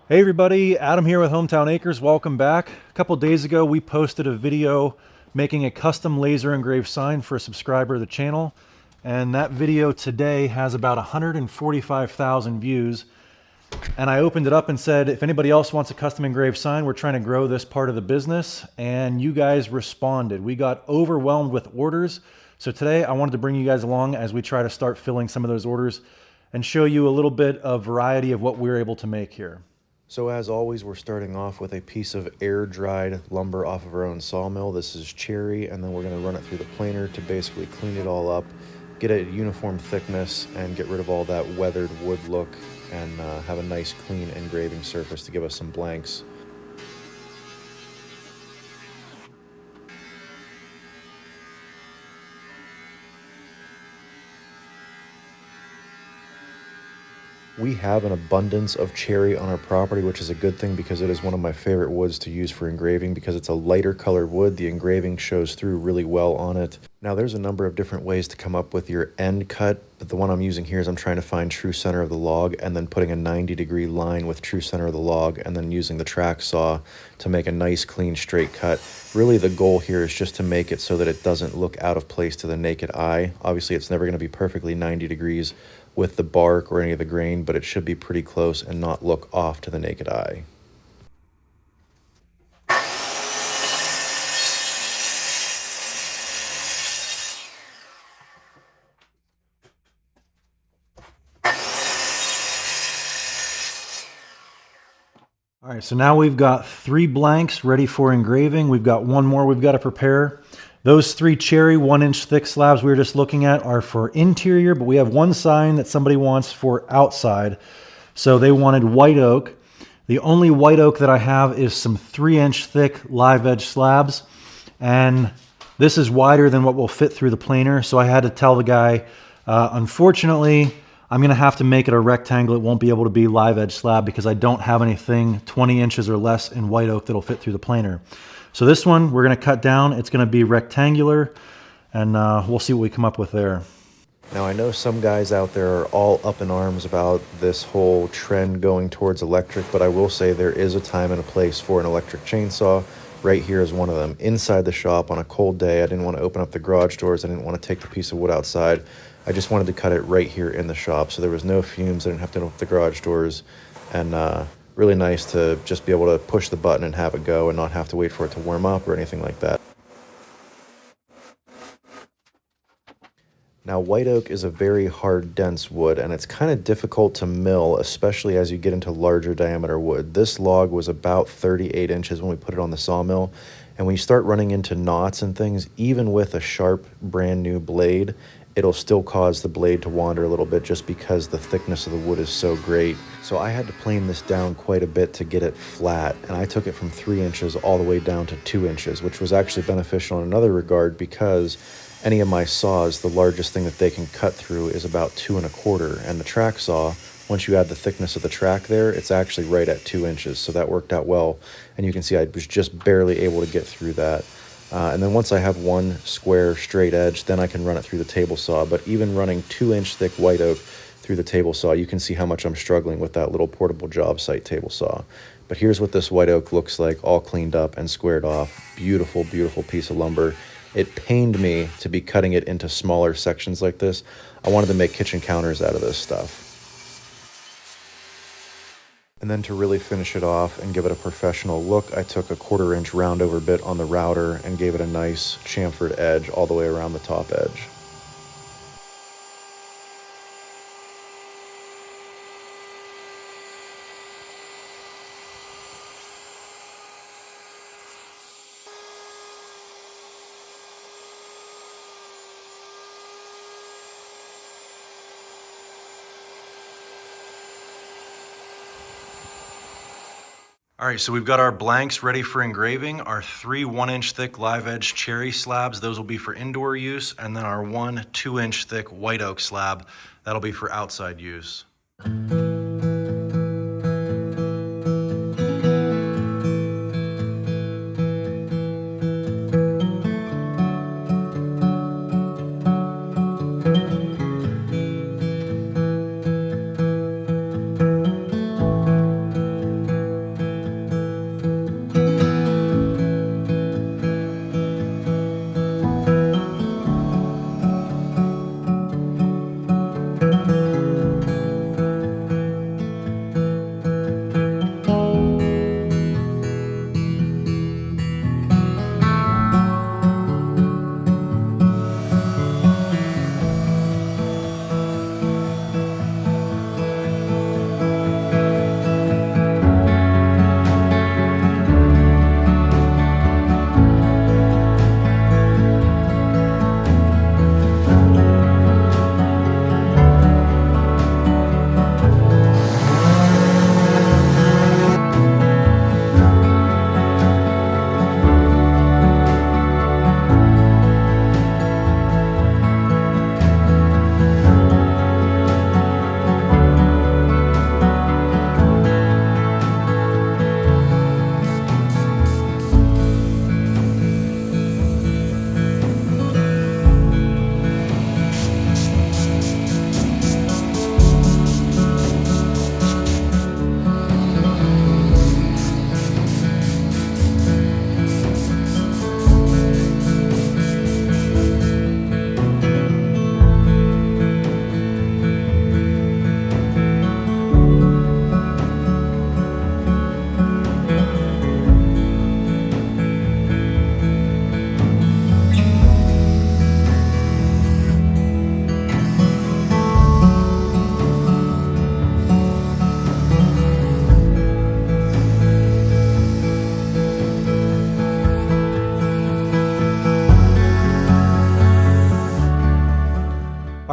Hey everybody, Adam here with Hometown Acres. Welcome back. A couple days ago we posted a video making a custom laser engraved sign for a subscriber of the channel, and that video today has about 145,000 views. And I opened it up and said, if anybody else wants a custom engraved sign, we're trying to grow this part of the business. And you guys responded. We got overwhelmed with orders. So today I wanted to bring you guys along as we try to start filling some of those orders and show you a little bit of variety of what we're able to make here. So as always, we're starting off with a piece of air-dried lumber off of our own sawmill. This is cherry, and then we're going to run it through the planer to basically clean it all up, get a uniform thickness, and get rid of all that weathered wood look, and have a nice clean engraving surface to give us some blanks. We have an abundance of cherry on our property, which is a good thing because it is one of my favorite woods to use for engraving because it's a lighter colored wood. The engraving shows through really well on it. Now there's a number of different ways to come up with your end cut, but the one I'm using here is I'm trying to find true center of the log and then putting a 90-degree line with true center of the log and then using the track saw to make a nice clean straight cut. Really the goal here is just to make it so that it doesn't look out of place to the naked eye. Obviously it's never going to be perfectly 90 degrees with the bark or any of the grain, but it should be pretty close and not look off to the naked eye. All right, so now we've got 3 blanks ready for engraving. We've got one more we've got to prepare. Those 3 cherry 1-inch thick slabs we were just looking at are for interior, but we have one sign that somebody wants for outside. So they wanted white oak. The only white oak that I have is some 3-inch thick live edge slabs. And this is wider than what will fit through the planer. So I had to tell the guy, unfortunately, I'm going to have to make it a rectangle. It won't be able to be live edge slab because I don't have anything 20 inches or less in white oak that'll fit through the planer. So this one we're going to cut down. It's going to be rectangular, and we'll see what we come up with there. Now I know some guys out there are all up in arms about this whole trend going towards electric, but I will say there is a time and a place for an electric chainsaw. Right here is one of them. Inside the shop on a cold day, I didn't want to open up the garage doors. I didn't want to take the piece of wood outside. I just wanted to cut it right here in the shop, so there was no fumes. I didn't have to open up the garage doors, and really nice to just be able to push the button and have it go and not have to wait for it to warm up or anything like that. Now, white oak is a very hard, dense wood, and it's kind of difficult to mill, especially as you get into larger diameter wood. This log was about 38 inches when we put it on the sawmill, and when you start running into knots and things, even with a sharp, brand new blade, it'll still cause the blade to wander a little bit just because the thickness of the wood is so great. So I had to plane this down quite a bit to get it flat, and I took it from 3 inches all the way down to 2 inches, which was actually beneficial in another regard because any of my saws, the largest thing that they can cut through is about 2 1/4, and the track saw, once you add the thickness of the track there, it's actually right at 2 inches, so that worked out well, and you can see I was just barely able to get through that. And then once I have one square straight edge, then I can run it through the table saw. But even running 2-inch thick white oak through the table saw, you can see how much I'm struggling with that little portable job site table saw. But here's what this white oak looks like, all cleaned up and squared off. Beautiful, beautiful piece of lumber. It pained me to be cutting it into smaller sections like this. I wanted to make kitchen counters out of this stuff. And then to really finish it off and give it a professional look, I took a 1/4-inch round over bit on the router and gave it a nice chamfered edge all the way around the top edge. All right, so we've got our blanks ready for engraving, our 3 1-inch thick live edge cherry slabs, those will be for indoor use, and then our 1 2-inch thick white oak slab, that'll be for outside use.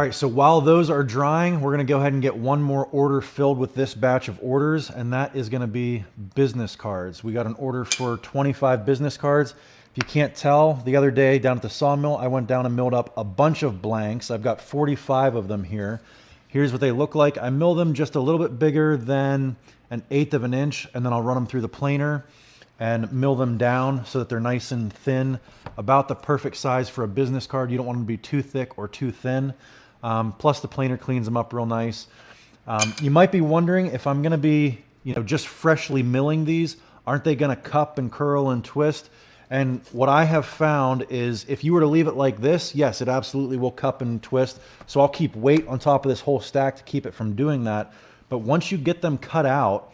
All right, so while those are drying, we're gonna go ahead and get one more order filled with this batch of orders, and that is gonna be business cards. We got an order for 25 business cards. If you can't tell, the other day down at the sawmill, I went down and milled up a bunch of blanks. I've got 45 of them here. Here's what they look like. I mill them just a little bit bigger than 1/8 of an inch, and then I'll run them through the planer and mill them down so that they're nice and thin, about the perfect size for a business card. You don't want them to be too thick or too thin. Plus the planer cleans them up real nice. You might be wondering if I'm gonna be, just freshly milling these, aren't they gonna cup and curl and twist? And what I have found is if you were to leave it like this, yes, it absolutely will cup and twist. So I'll keep weight on top of this whole stack to keep it from doing that. But once you get them cut out,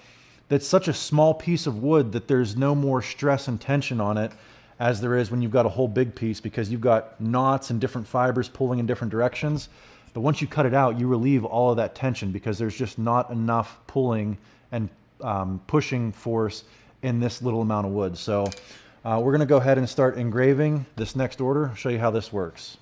that's such a small piece of wood that there's no more stress and tension on it as there is when you've got a whole big piece, because you've got knots and different fibers pulling in different directions. But once you cut it out, you relieve all of that tension because there's just not enough pulling and pushing force in this little amount of wood. So we're gonna go ahead and start engraving this next order. I'll show you how this works.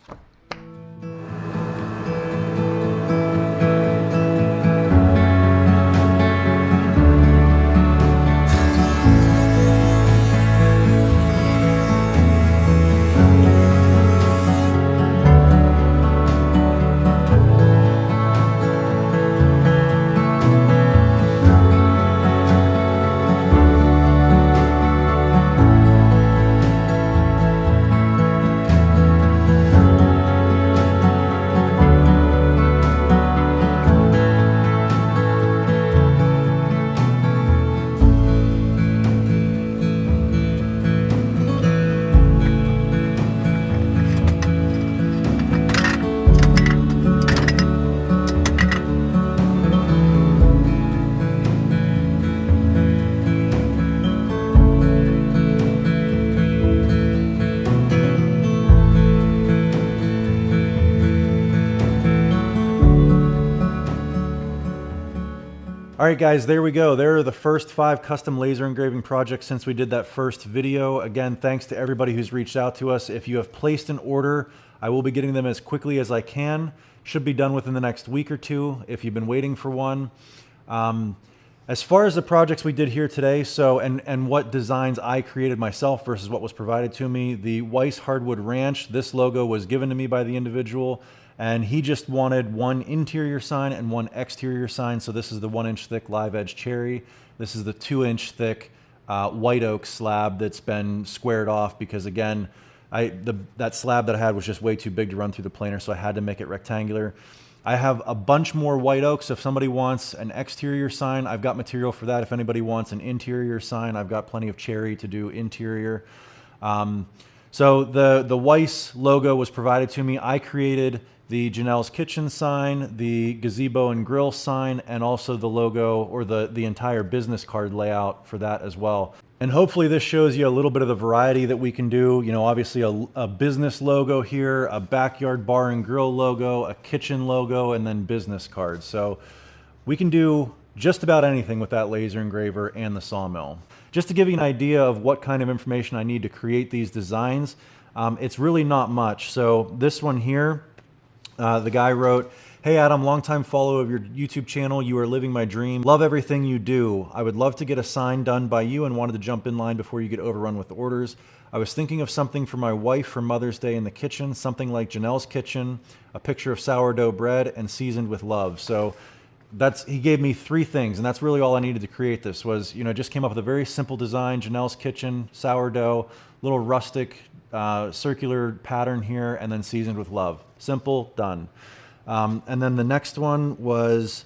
All right, guys, there we go. There are the first 5 custom laser engraving projects since we did that first video. Again, thanks to everybody who's reached out to us. If you have placed an order, I will be getting them as quickly as I can. Should be done within the next week or 2 if you've been waiting for one. As far as the projects we did here today, and what designs I created myself versus what was provided to me, the Weiss Hardwood Ranch, this logo was given to me by the individual, and he just wanted one interior sign and one exterior sign. So this is the 1-inch thick live edge cherry. This is the 2-inch thick white oak slab that's been squared off because, again, that slab that I had was just way too big to run through the planer, so I had to make it rectangular. I have a bunch more white oak, so if somebody wants an exterior sign, I've got material for that. If anybody wants an interior sign, I've got plenty of cherry to do interior. So the Weiss logo was provided to me. I created the Janelle's Kitchen sign, the gazebo and grill sign, and also the logo or the entire business card layout for that as well. And hopefully this shows you a little bit of the variety that we can do. Obviously a business logo here, a backyard bar and grill logo, a kitchen logo, and then business cards. So we can do just about anything with that laser engraver and the sawmill. Just to give you an idea of what kind of information I need to create these designs, it's really not much. So this one here, the guy wrote, "Hey Adam, longtime follower of your YouTube channel. You are living my dream. Love everything you do. I would love to get a sign done by you and wanted to jump in line before you get overrun with orders. I was thinking of something for my wife for Mother's Day in the kitchen, something like Janelle's Kitchen, a picture of sourdough bread and seasoned with love." So he gave me 3 things, and that's really all I needed to create this was, just came up with a very simple design, Janelle's Kitchen, sourdough, little rustic circular pattern here, and then seasoned with love. Simple, done. And then the next one was,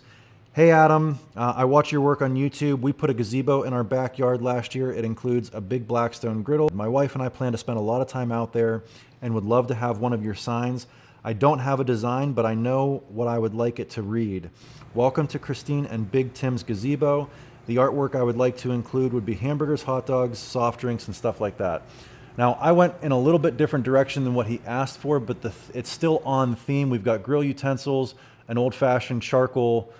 "Hey Adam, I watch your work on YouTube. We put a gazebo in our backyard last year. It includes a big Blackstone griddle. My wife and I plan to spend a lot of time out there and would love to have one of your signs. I don't have a design, but I know what I would like it to read. Welcome to Christine and Big Tim's gazebo. The artwork I would like to include would be hamburgers, hot dogs, soft drinks, and stuff like that." Now, I went in a little bit different direction than what he asked for, but it's still on theme. We've got grill utensils, an old-fashioned charcoal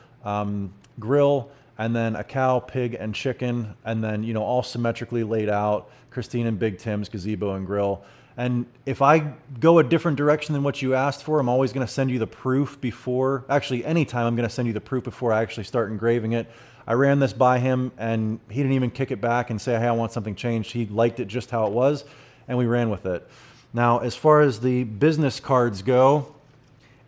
grill, and then a cow, pig, and chicken, and then, all symmetrically laid out, Christine and Big Tim's gazebo and grill. And if I go a different direction than what you asked for, I'm always going to send you the proof before, actually anytime I'm going to send you the proof before I actually start engraving it. I ran this by him and he didn't even kick it back and say, hey, I want something changed. He liked it just how it was and we ran with it. Now, as far as the business cards go,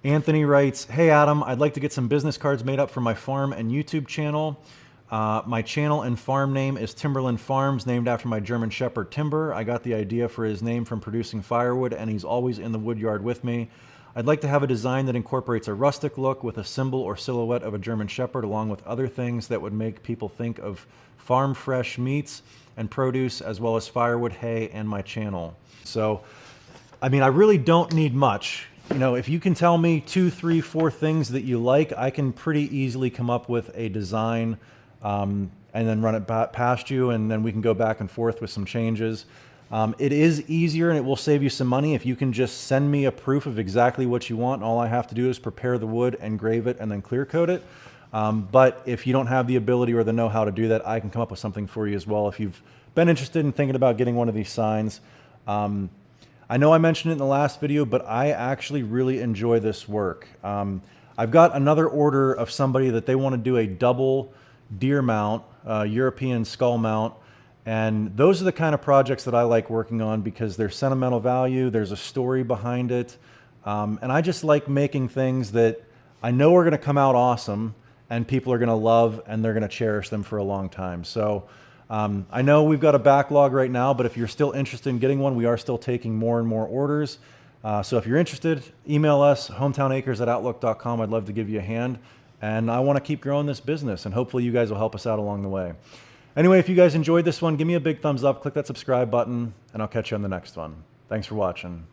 Anthony writes, hey Adam, I'd like to get some business cards made up for my farm and YouTube channel. My channel and farm name is Timberland Farms, named after my German Shepherd Timber. I got the idea for his name from producing firewood, and he's always in the wood yard with me. I'd like to have a design that incorporates a rustic look with a symbol or silhouette of a German Shepherd, along with other things that would make people think of farm fresh meats and produce, as well as firewood, hay, and my channel. So, I mean, I really don't need much. You know, if you can tell me 2, 3, 4 things that you like, I can pretty easily come up with a design and then run it past you, and then we can go back and forth with some changes. It is easier and it will save you some money if you can just send me a proof of exactly what you want. All I have to do is prepare the wood, engrave it, and then clear coat it. But if you don't have the ability or the know-how to do that, I can come up with something for you as well if you've been interested in thinking about getting one of these signs. I know I mentioned it in the last video, but I actually really enjoy this work. I've got another order of somebody that they want to do a double deer mount, European skull mount, and those are the kind of projects that I like working on because there's sentimental value, there's a story behind it, and I just like making things that I know are going to come out awesome and people are going to love and they're going to cherish them for a long time. So I know we've got a backlog right now, but if you're still interested in getting one, we are still taking more and more orders. So if you're interested, email us, hometownacres@outlook.com. I'd love to give you a hand. And I want to keep growing this business, and hopefully you guys will help us out along the way. Anyway, if you guys enjoyed this one, give me a big thumbs up, click that subscribe button, and I'll catch you on the next one. Thanks for watching.